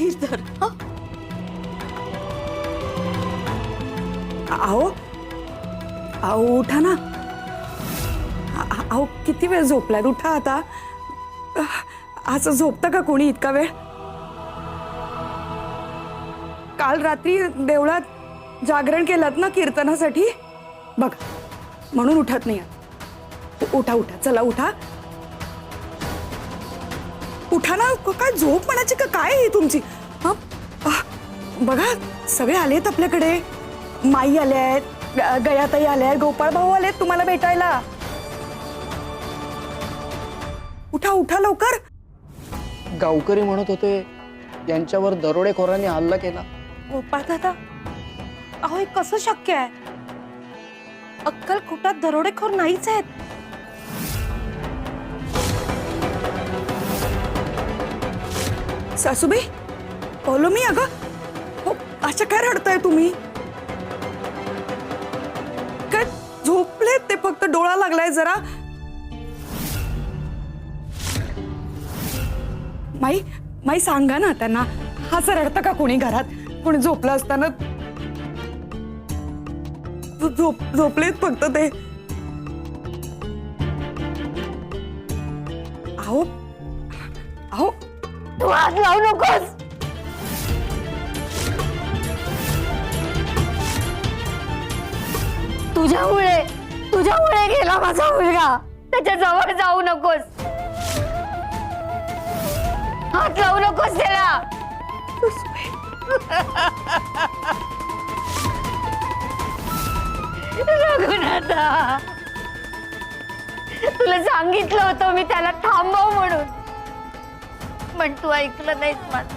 नीट धर हा. आओ आओ उठा ना. आओ किती वेळ झोपलाय, उठा आता. असं झोपतं का कोणी इतका वेळ? काल रात्री देवळात जागरण केलं ना कीर्तनासाठी, बघ म्हणून उठत नाही. उठा उठा, चला उठा. उठा ना. काय झोप म्हणायची का काय ही तुमची? बघा सगळे आलेत आपल्याकडे. माई आल्यात, गयाताई आल्यात, गोपाळ भाऊ आलेत तुम्हाला भेटायला. उठा उठा लवकर. गावकरी म्हणत होते यांच्यावर दरोडेखोरांनी हल्ला केला. गोपाळ दादा, अहो हे कसं शक्य आहे? अक्कलकोटात दरोडेखोर नाहीच आहेत. सासूबाई बोलो मी. अगं हो, अशा काय रडताय तुम्ही? काय झोपलेत ते, फक्त डोळा लागलाय जरा. माई माई सांगा ना त्यांना. असं रडतं का कोणी घरात? कोणी झोपलं असताना? झोपलेत फक्त ते. अहो अहो तू हात लावू नकोस. तुझ्यामुळे गेला माझा मुलगा. त्याच्या जवळ जाऊ नकोस. हात लावू नकोस त्याला. रघुनाथा, तुला सांगितलं होतं मी त्याला थांबव म्हणून, पण तू ऐकलं नाहीस माझं.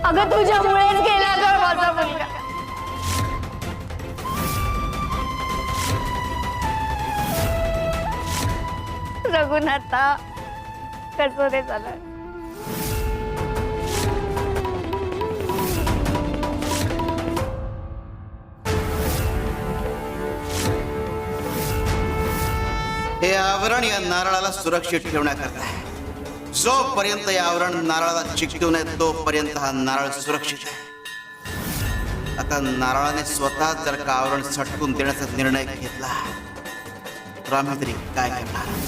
अगं तुझ्यामुळेच गेला ग माझा मुलगा. रघुनाथा, कसं रे झालं? हे आवरण या नारळाला सुरक्षित ठेवण्याकरता आहे. जोपर्यंत हे आवरण नारळाला चिकटू नये तोपर्यंत हा नारळ सुरक्षित आहे. आता नारळाने स्वतः जर का आवरण सटकून देण्याचा निर्णय घेतला तर आम्ही तरी काय करणार?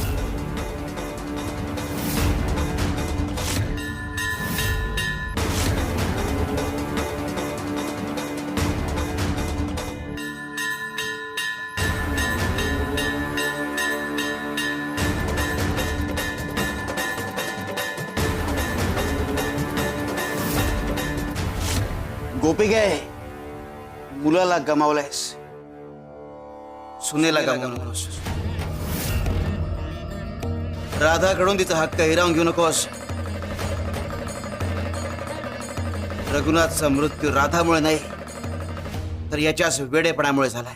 गोपिके, मुलाला गमावलंयस, सुनेला गमावू नकोस. राधाकडून तिचा हक्क हिरावून घेऊ नकोस. रघुनाथचा मृत्यू राधामुळे नाही तर याच्याच वेडेपणामुळे झालाय.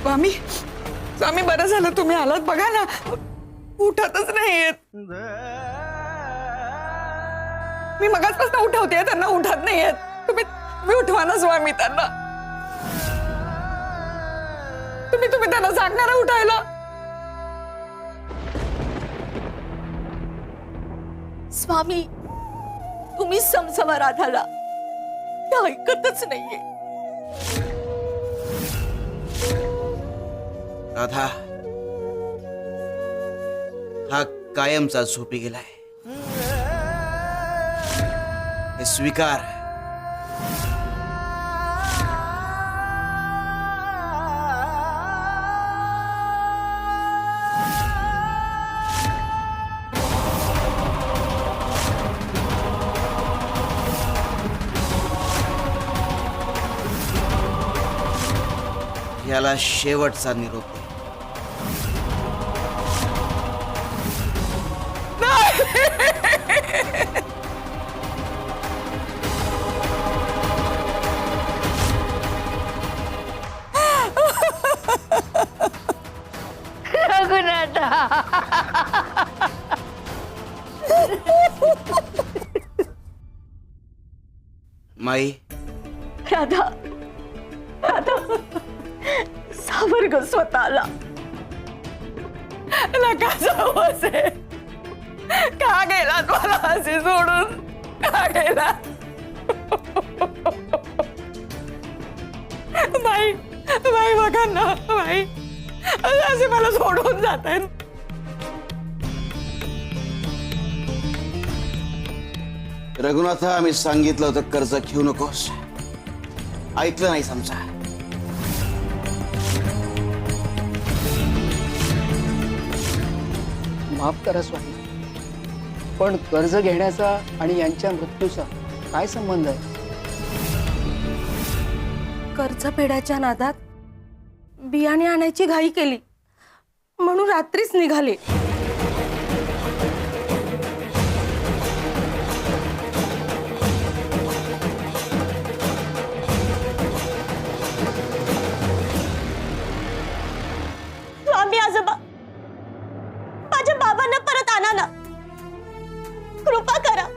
स्वामी स्वामी, बरं झालं तुम्ही आलात. बघा ना उठतच नाहीयेत. मी मगाचपासून उठवते त्यांना, उठत नाहीयेत. तुम्ही उठवा ना स्वामी त्यांना. तुम्ही त्यांना सांगणार उठायला. स्वामी, तुम्ही समजवा राधाला. ते ऐकतच नाहीये. राधा हा कायमचा झोपी गेलाय. हे स्वीकार. याला शेवटचा निरोप दे. माई, राधा, राधा, सावर ग स्वतःला. नका जाऊ असे. का गेलात मला असे सोडून? का गेला? बाई बाई बघा ना बाई, असे मला सोडून जात आहेत. रघुनाथा, आम्ही सांगितलं होतं कर्ज घेऊ नकोस, ऐकलं नाही समजा. माफ करा स्वामी, पण कर्ज घेण्याचा आणि यांच्या मृत्यूचा काय संबंध आहे? कर्ज फेडायच्या नादात बियाणे आणायची घाई केली म्हणून रात्रीच निघाले. स्वामी आजोबा, माझ्या बाबांना परत आणा ना, कृपा करा.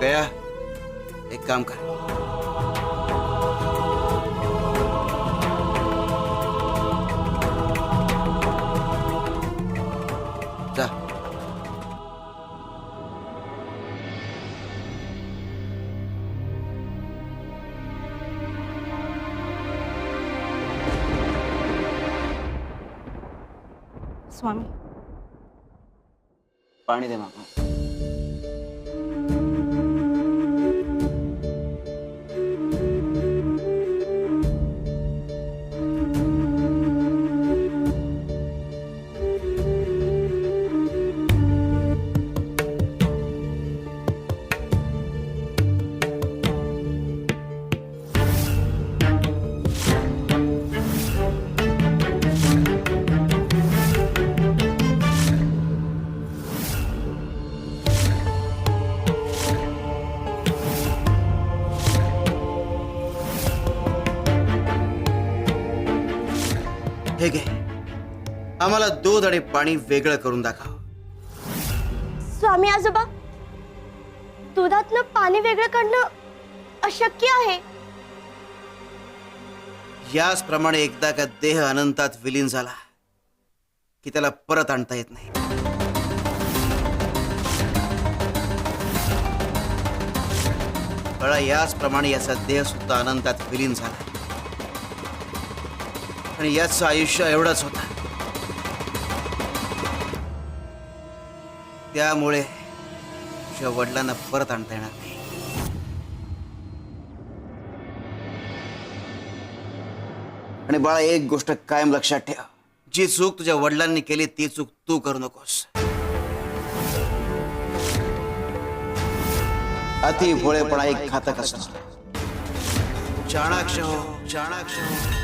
गया, एक काम कर, जा. स्वामी, पाणी दे मामा. हे घे, आम्हाला दूध आणि पाणी वेगळं करून दाखव. स्वामी आजोबा, दुधातनं पाणी वेगळं काढणं अशक्य आहे. याचप्रमाणे एकदा का देह अनंतात विलीन झाला की त्याला परत आणता येत नाही. कळा, याचप्रमाणे याचा देह सुद्धा अनंतात विलीन झाला आणि याचं आयुष्य एवढंच होतं. त्यामुळे तुझ्या वडिलांना परत आणता येणार नाही. आणि बाळा, एक गोष्ट कायम लक्षात ठेव, जी चूक तुझ्या वडिलांनी केली ती चूक तू करू नकोस. अति भोळेपणा एक घातक असतो. चाणाक्ष हो, चाणाक्ष हो.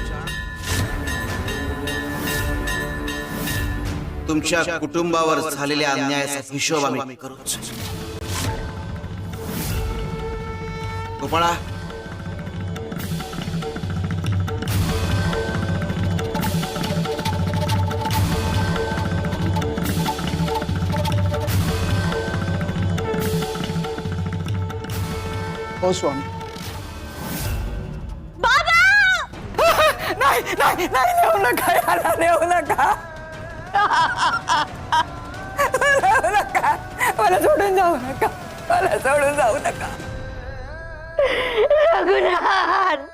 तुमच्या कुटुंबावर झालेल्या अन्यायाचा हिशोब आम्ही करूच. गोपाळा, हो स्वामी. नाही नाही नाही, नेऊ नका याला, नेऊ नका. नेऊ नका, मला सोडून जाऊ नका, मला सोडून जाऊ नका. रघुनाथ,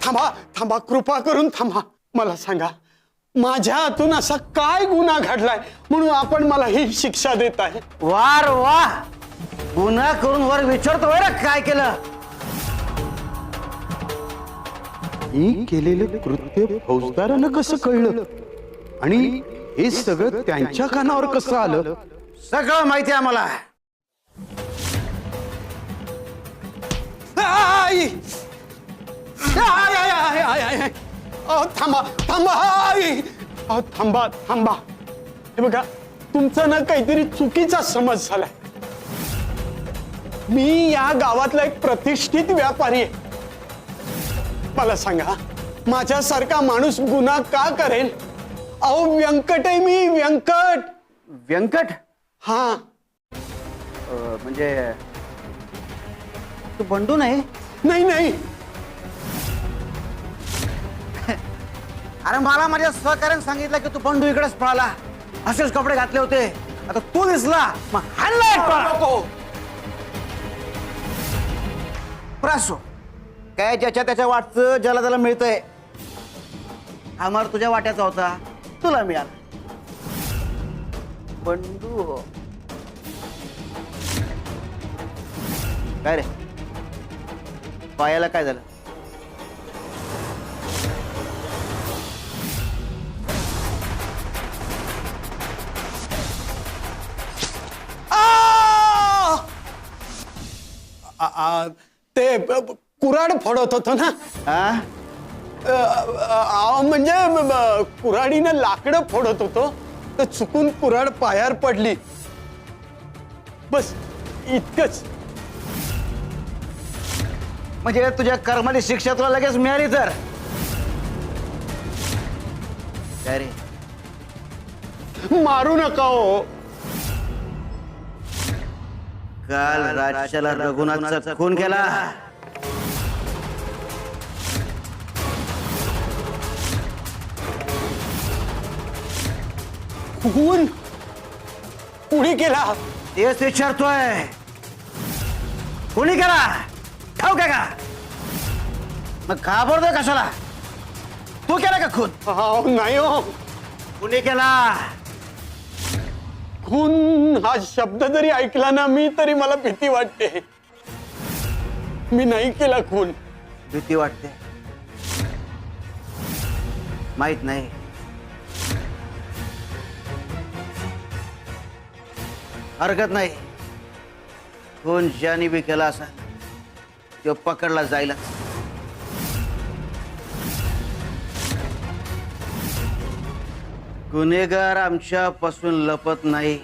थांबा थांबा, कृपा करून थांबा. मला सांगा, माझ्या हातून असा काय गुन्हा घडलाय म्हणून आपण मला ही शिक्षा देत आहे? वार वा, गुन्हा करून वर विचारतोय ना काय केलं. ही केलेलं कृत्य फौजदारानं कसं कळलं आणि हे सगळं त्यांच्या कानावर कसं आलं? सगळं माहिती आहे मला. आई! आय, आय, आय, आय, आय. थांबा थांबा आई. थांबा थांबा. हे बघा, तुमचा ना काहीतरी चुकीचा समज झालाय. मी या गावातला एक प्रतिष्ठित व्यापारी आहे. मला सांगा, माझ्यासारखा माणूस गुन्हा का करेल? अहो, व्यंकट आहे मी, व्यंकट. व्यंकट हा. म्हणजे तू बंडू नाही? नाही नाही, अरे मला माझ्या सहकार्याने सांगितलं की तू बंडू इकडेच पळाला. असेच कपडे घातले होते. आता तू दिसला मग हाणला एक पळा. प्रासो काय ज्याच्या त्याच्या वाटचं ज्याला त्याला मिळतंय. आम्हाला तुझ्या वाट्याचा होता, तुला मिळाला. बंडू काय रे, पायाला काय झालं? ते कुऱ्हाड फोडत होतो ना. हा? म्हणजे कुऱ्हाडीनं लाकडं फोडत होतो, तर चुकून कुऱ्हाड पायावर पडली. बस इतकंच. म्हणजे तुझ्या कर्माची शिक्षा तुला लगेच मिळाली तर? काय रे, मारू नका हो. काल राजाला रघुनाथचा खून केला. खून कुणी केला? तेच विचारतोय. कोणी केला ठाऊक आहे का? मग घाबरतोय कशाला? तू केला का खून? नाही हो. कुणी केला? खून हा शब्द जरी ऐकला ना मी, तरी मला भीती वाटते. मी नाही केला खून. भीती वाटते? माहित नाही. हरकत नाही. खून ज्याने बी केला असा तो पकडला जायला. गुन्हेगार आमच्यापासून लपत नाही,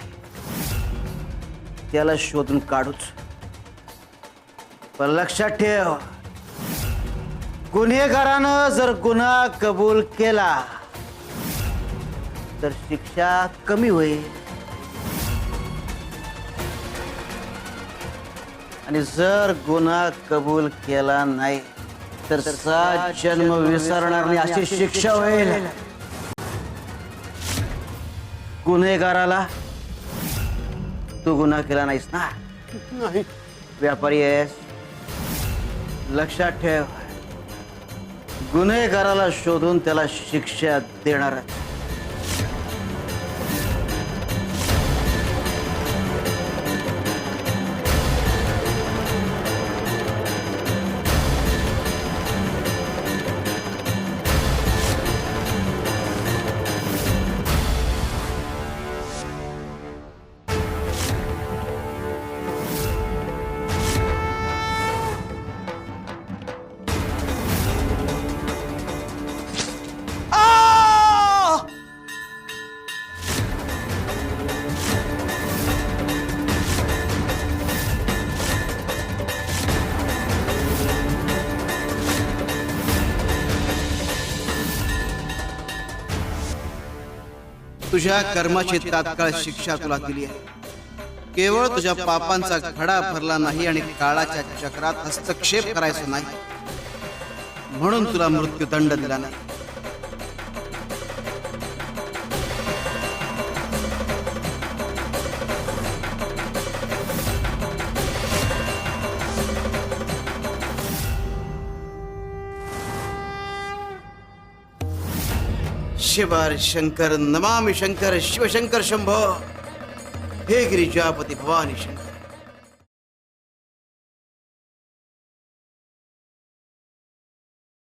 त्याला शोधून काढूच. पण लक्षात ठेव, गुन्हेगारानं जर गुन्हा कबूल केला तर शिक्षा कमी होईल, आणि जर गुन्हा कबूल केला नाही तर 7 जन्म विसरणार नाही अशी शिक्षा होईल. गुन्हेगाराला तू गुन्हा केला नाहीस ना? नाही. व्यापारी आहेस, लक्षात ठेव. गुन्हेगाराला शोधून त्याला शिक्षा देणार. तुझ्या कर्माची तात्काळ शिक्षा तुला दिली आहे. केवळ तुझ्या पापांचा घडा भरला नाही आणि काळाच्या चक्रात हस्तक्षेप करायचा नाही म्हणून तुला मृत्यूदंड दिला नाही. शिवार शंकर नमामि शंकर शिवशंकर शंभो हे गिरिजापती भवानी शंकर.